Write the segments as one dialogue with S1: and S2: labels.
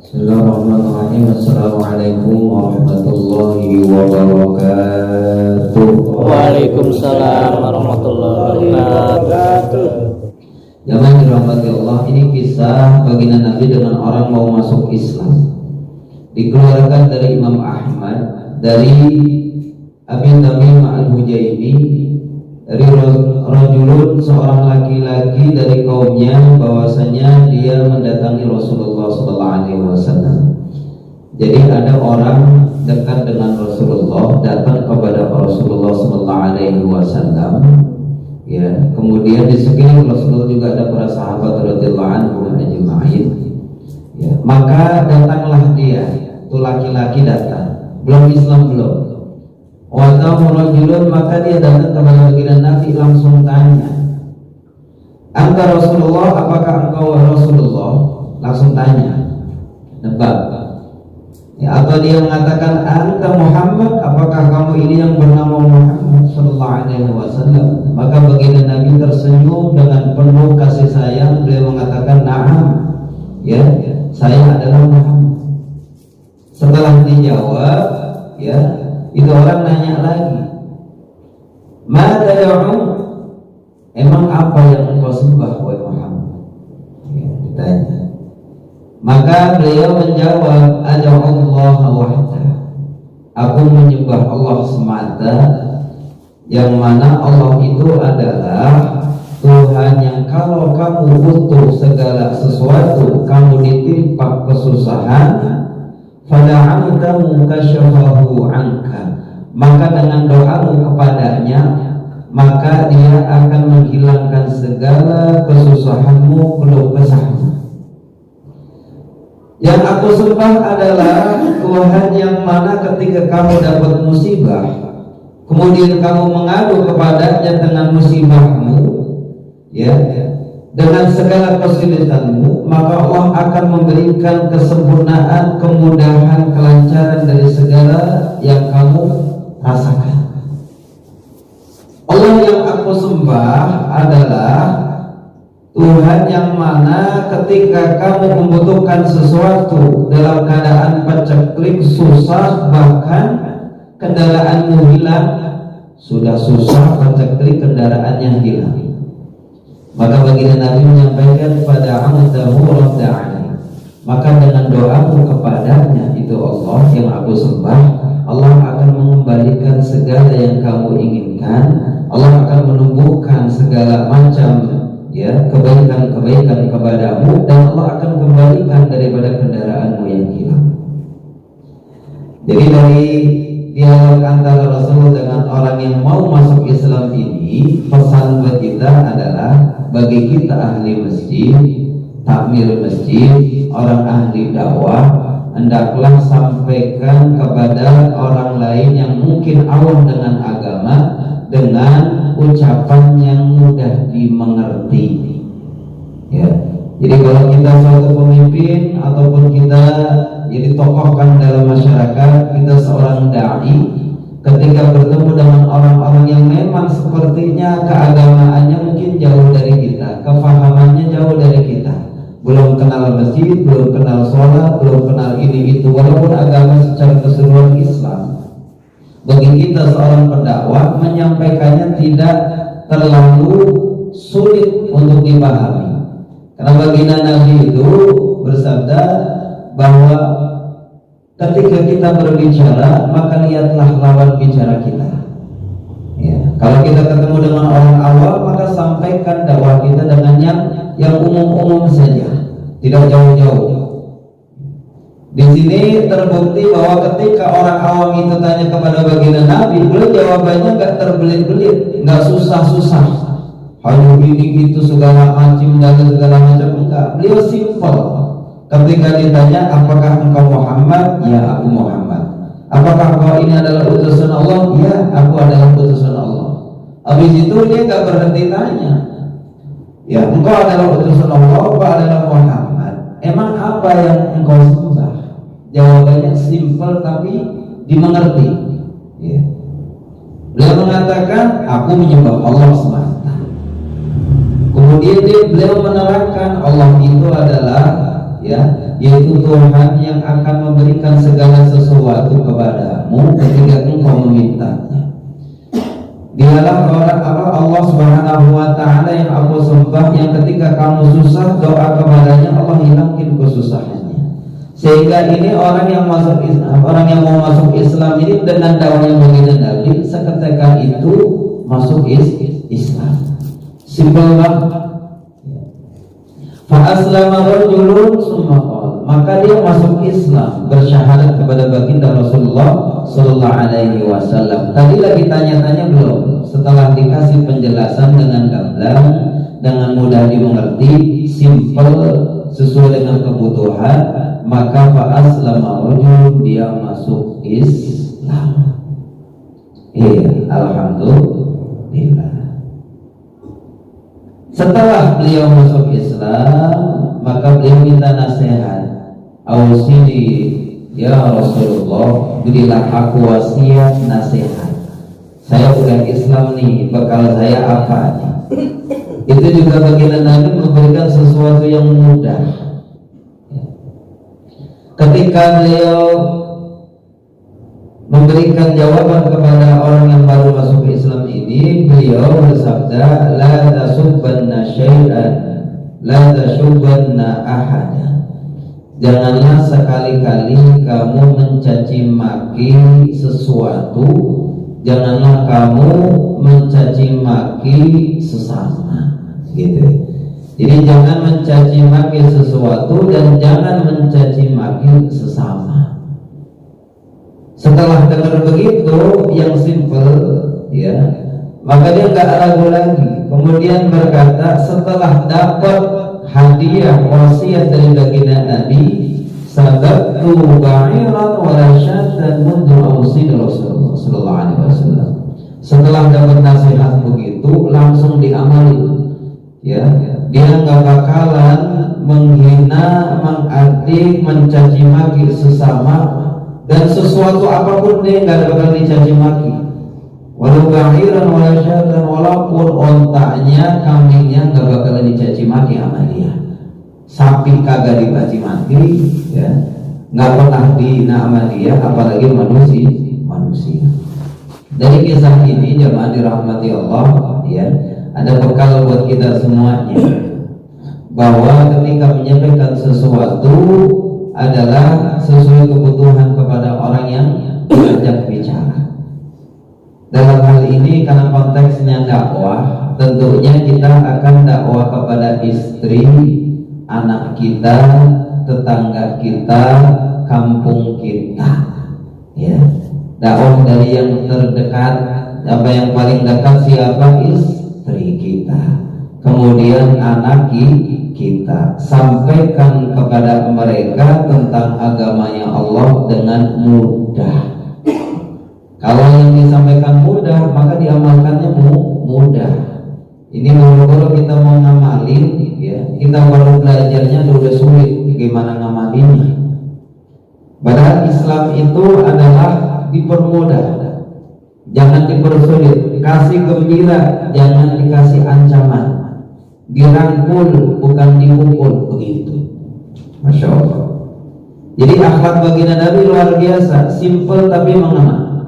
S1: Bismillahirrahmanirrahim. Assalamualaikum warahmatullahi wabarakatuh.
S2: Waalaikumsalam warahmatullahi wabarakatuh.
S1: Jamaah dirahmati Allah, ini kisah baginda Nabi dengan orang mau masuk Islam. Dikeluarkan dari Imam Ahmad, dari Abi Tamim al-Hujaimi, dari rajulun, seorang laki-laki dari kaumnya, bahwasanya dia mendatangi Rasulullah SAW. Jadi ada orang dekat dengan Rasulullah datang kepada Rasulullah SAW. Ya, kemudian di sekeliling Rasulullah juga ada para sahabat radhiyallahu anhum ajma'in. Ya, maka datanglah dia, itu laki-laki datang, belum Islam belum. Watahu rajulun, maka dia datang kepada baginda Nabi langsung tanya, "Anta Rasulullah, apakah engkau Rasulullah?" Langsung tanya, nebak. Ya, atau dia mengatakan, "Anta Muhammad, apakah kamu ini yang bernama Muhammad sallallahu alaihi wasallam?" Maka baginda Nabi tersenyum dengan penuh kasih sayang, beliau mengatakan, "Na'am." Ya, saya adalah Muhammad. Setelah dijawab, ya, itu orang nanya lagi, "Mada ya'um?" Emang apa yang engkau sembah wahai Muhammad? Ya, ditanya. Maka beliau menjawab, "Ad'ullah wahdah." Aku menyembah Allah semata, yang mana Allah itu adalah Tuhan yang kalau kamu butuh segala sesuatu, kamu ditimpa kesusahan, fada'amtahu kasyafahu anka, maka dengan doamu kepadanya, maka dia akan menghilangkan segala kesusahanmu, keluh kesahmu. Yang aku sembah adalah Tuhan yang mana ketika kamu dapat musibah, kemudian kamu mengadu kepadanya dengan musibahmu, ya, dengan segala kesulitanmu, maka Allah akan memberikan kesempurnaan, kemudahan, kelancaran dari segala yang kamu rasakan. Allah yang aku sembah adalah Tuhan yang mana ketika kamu membutuhkan sesuatu dalam keadaan paceklik, susah, bahkan kendaraanmu hilang, sudah susah, paceklik, kendaraannya hilang, maka baginda Nabi menyampaikan pada amdahu radda'ani, maka dengan doamu kepadanya, itu Allah yang aku sembah, Allah akan mengembalikan segala yang kamu inginkan. Allah akan menumbuhkan segala macam, ya, kebaikan-kebaikan kepadamu, dan Allah akan kembalikan daripada kendaraanmu yang hilang. Jadi dari dialog antara Rasul dengan orang yang mau masuk Islam ini, pesan buat kita adalah, bagi kita ahli masjid, takmir masjid, orang ahli dakwah, hendaklah sampaikan kepada orang lain yang mungkin awam dengan agama dengan ucapan yang mudah dimengerti. Ya. Jadi kalau kita suatu pemimpin ataupun kita jadi tokohkan dalam masyarakat, kita seorang dai, ketika bertemu dengan orang-orang yang memang sepertinya keagamaannya mungkin jauh dari kita, kefahamannya jauh dari kita, belum kenal masjid, belum kenal sholat, belum kenal ini itu, walaupun agama secara keseluruhan Islam, bagi kita seorang pendakwah menyampaikannya tidak terlalu sulit untuk dipahami. Karena baginda Nabi itu bersabda bahwa ketika kita berbicara, maka lihatlah lawan bicara kita. Ya, kalau kita ketemu dengan orang awam, maka sampaikan dakwah kita dengan yang umum-umum saja, tidak jauh-jauh. Di sini terbukti bahwa ketika orang awam itu tanya kepada baginda Nabi, beliau jawabannya nggak terbelit-belit, nggak susah-susah, hanya ini itu segala macam dan segala macam, enggak. Beliau simpel. Ketika ditanya, apakah engkau Muhammad? Ya, aku Muhammad. Apakah engkau ini adalah utusan Allah? Ya, aku adalah utusan Allah. Habis itu dia nggak berhenti tanya, ya, engkau adalah utusan Allah, engkau adalah Muhammad, emang apa yang engkau sembah? Jawabannya simpel tapi dimengerti. Ya. Beliau mengatakan, aku menyembah Allah semata. Kemudian beliau menerangkan Allah itu adalah, ya, yaitu Tuhan yang akan memberikan segala sesuatu kepadamu ketika engkau memintanya. Dialah Allah Subhanahu wa Ta'ala yang aku sembah, yang ketika kamu susah doa kepadanya Allah hilangin kesusahannya. Sehingga ini orang yang masuk Islam, orang yang mau masuk Islam ini dengan dakwahnya baginda Nabi, seketika itu masuk Islam. Simpel banget. Fa aslama rajulun summa qala, maka dia masuk Islam, bersyahadat kepada baginda Rasulullah sallallahu alaihi wasallam. Tadi lagi tanya-tanya belum? Setelah dikasih penjelasan dengan gamblang, dengan mudah dimengerti, simple, sesuai dengan kebutuhan, maka fa aslama rajulun, dia masuk Islam. Alhamdulillah. Setelah beliau masuk Islam, maka beliau minta nasihat. Ausini ya Rasulullah, berilah aku wasiat nasihat. Saya udah Islam nih, bekal saya apa nih? Itu juga baginda Nabi memberikan sesuatu yang mudah. Ketika beliau memberikan jawaban kepada orang yang baru masuk Islam ini, beliau bersabda, la tasubbanna syai'an, la tasubbanna ahada. Janganlah sekali-kali kamu mencaci maki sesuatu, janganlah kamu mencaci maki sesama, gitu. Jadi jangan mencaci maki sesuatu dan jangan mencaci maki sesama. Setelah dengar begitu yang simple, ya, maka dia nggak ragu lagi. Kemudian berkata, setelah dapat hadiah wasiat dari baginda Nabi, sababtu ba'iran wa rasyatan mundu awsid Rasulullah sallallahu alaihi wasallam. Setelah dapat nasihat begitu, langsung diamali. Ya, dia nggak bakalan menghina, mengadik, mencaci maki sesama. Dan sesuatu apapun dia nggak bakal dicaci maki. Walau bahiran walau syatan, walaupun ontaknya, kambingnya nggak bakal dicaci maki sama dia. Sapi kagak dicaci maki, ya, nggak pernah dihina sama dia, apalagi manusia. Dari kisah ini jemaah dirahmati Allah, ya, ada bekal buat kita semuanya, bahwa ketika menyampaikan sesuatu adalah sesuai kebutuhan kepada orang yang diajak bicara. Dalam hal ini karena konteksnya dakwah, tentunya kita akan dakwah kepada istri, anak kita, tetangga kita, kampung kita, ya. Dakwah dari yang terdekat, apa yang paling dekat siapa? Istri kita, kemudian anak kita, sampaikan kepada mereka tentang agamanya Allah dengan mudah. Kalau yang disampaikan mudah, maka diamalkannya mudah. Ini baru kita mau ngamalin, ya, kita baru belajarnya udah sulit gimana ngamalinnya. Padahal Islam itu adalah dipermudah, jangan dipersulit. Kasih gembira, jangan dikasih ancaman. Dirangkul, bukan dipukul, begitu. Masya Allah. Jadi akhlak baginda Nabi luar biasa, simple tapi mengena.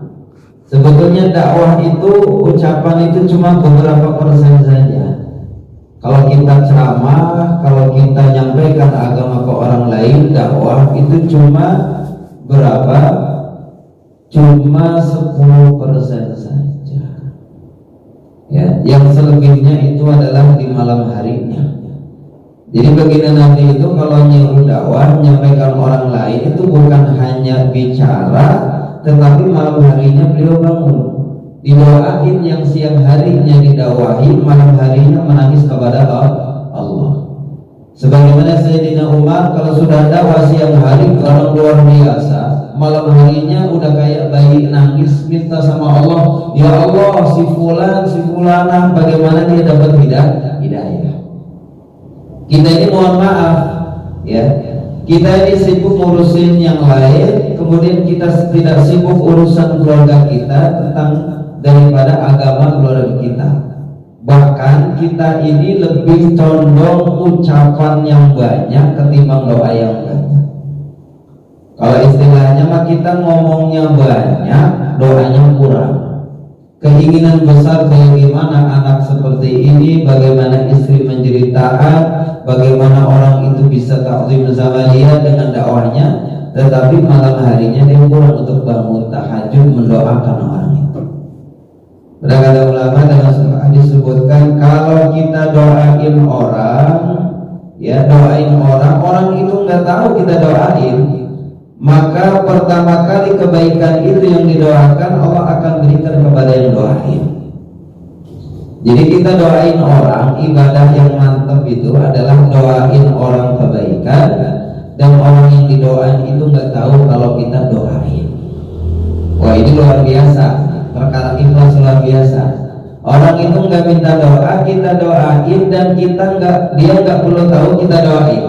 S1: Sebetulnya dakwah itu, ucapan itu cuma beberapa persen saja. Kalau kita ceramah, kalau kita nyampaikan agama ke orang lain, dakwah itu cuma berapa? Cuma 10% saja. Ya, yang selebihnya itu adalah di malam harinya. Jadi baginda Nabi itu kalau nyuruh dakwah, menyampaikan orang lain itu bukan hanya bicara, tetapi malam harinya beliau bangun, didoain yang siang harinya didakwahi, malam harinya menangis kepada Allah. Sebagaimana Sayyidina Umar kalau sudah dakwah siang hari orang luar biasa, malam harinya udah kayak bayi nangis minta sama Allah, ya Allah, si fulan, si fulana, bagaimana dia dapat hidayah. Kita ini mohon maaf, ya, kita ini sibuk ngurusin yang lain, kemudian kita tidak sibuk urusan keluarga kita tentang daripada agama keluarga kita. Bahkan kita ini lebih condong ucapan yang banyak ketimbang doa yang banyak. Kalau istilahnya mah kita ngomongnya banyak, doanya kurang. Keinginan besar bagaimana anak seperti ini, bagaimana istri menjadi taat, bagaimana orang itu bisa takzim sama dia dengan dakwahnya, tetapi malam harinya dia kurang untuk bangun tahajud mendoakan orang itu. Pada kata ulama dalam sebuah hadis disebutkan, kalau kita doain orang, ya doain orang itu nggak tahu kita doain, maka pertama kali kebaikan itu yang didoakan Allah akan berikan kepada yang doain. Jadi kita doain orang, ibadah yang mantap itu adalah doain orang kebaikan, dan orang yang didoain itu nggak tahu kalau kita doain. Wah, ini luar biasa, perkara ikhlas luar biasa. Orang itu nggak minta doa, kita doain, dan dia nggak perlu tahu kita doain.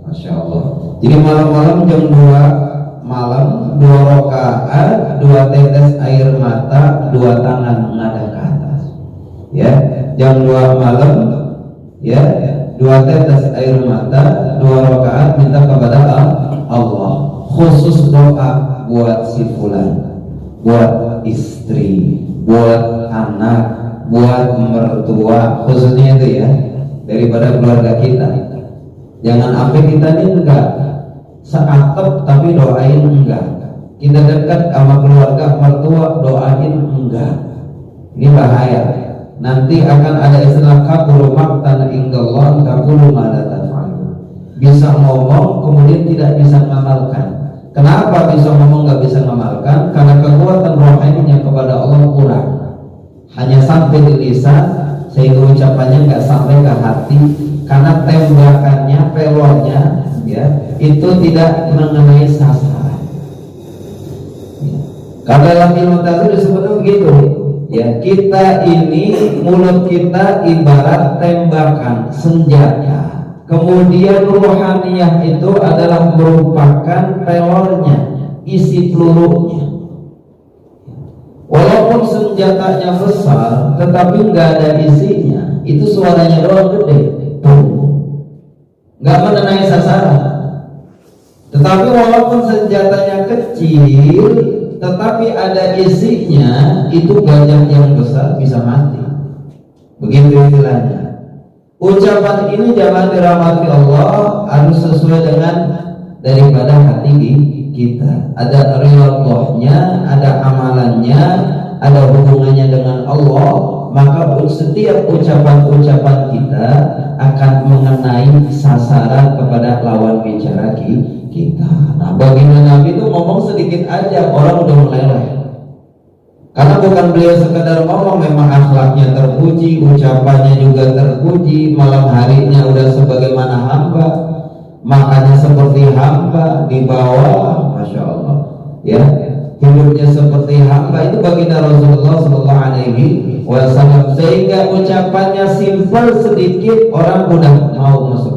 S1: Masya Allah. Jadi malam-malam jam 2 malam 2 rakaat, 2 tetes air mata, 2 tangan menghadap ke atas. Ya, jam 2 malam, ya, 2 tetes air mata, 2 rakaat minta kepada Allah. Khusus doa buat si fulan, buat istri, buat anak, buat mertua, khususnya itu ya, daripada keluarga kita. Jangan sampai kita ini enggak seatap tapi doain enggak. Kita dekat sama keluarga mertua doain enggak. Ini bahaya. Nanti akan ada istilah kabul maqtan indallah kabul ma la taf'alun. Bisa ngomong kemudian tidak bisa ngamalkan. Kenapa bisa ngomong nggak bisa ngamalkan? Karena kekuatan rohaninya kepada Allah kurang. Hanya sampai di lisan, sehingga ucapannya nggak sampai ke hati, karena tembakannya, pelornya, ya, itu tidak mengenai sasaran. Kalau dalam ilmu tasawuf disebutnya begitu, ya, kita ini mulut kita ibarat tembakan senjata, kemudian ruhaniyah itu adalah merupakan pelornya, isi pelurunya. Walaupun senjatanya besar, tetapi nggak ada isinya, itu suaranya doang gede, nggak mengenai sasaran. Tetapi walaupun senjatanya kecil, tetapi ada isinya, itu gajah yang besar bisa mati. Begitu istilahnya. Ucapan ini jangan dirahmati Allah, harus sesuai dengan daripada hati kita. Ada riyadhahnya, ada amalannya, ada hubungannya dengan Allah, maka setiap ucapan-ucapan kita akan mengenai sasaran kepada lawan bicara kita. Nah, baginda Nabi itu ngomong sedikit aja orang udah meleleh. Karena bukan beliau sekedar ngomong, memang akhlaknya terpuji, ucapannya juga terpuji, malam harinya udah sebagaimana hamba, makannya seperti hamba, di bawah, masya Allah, ya, hidupnya seperti hamba. Itu baginda Rasulullah SAW, sehingga ucapannya simpel sedikit orang udah mau masuk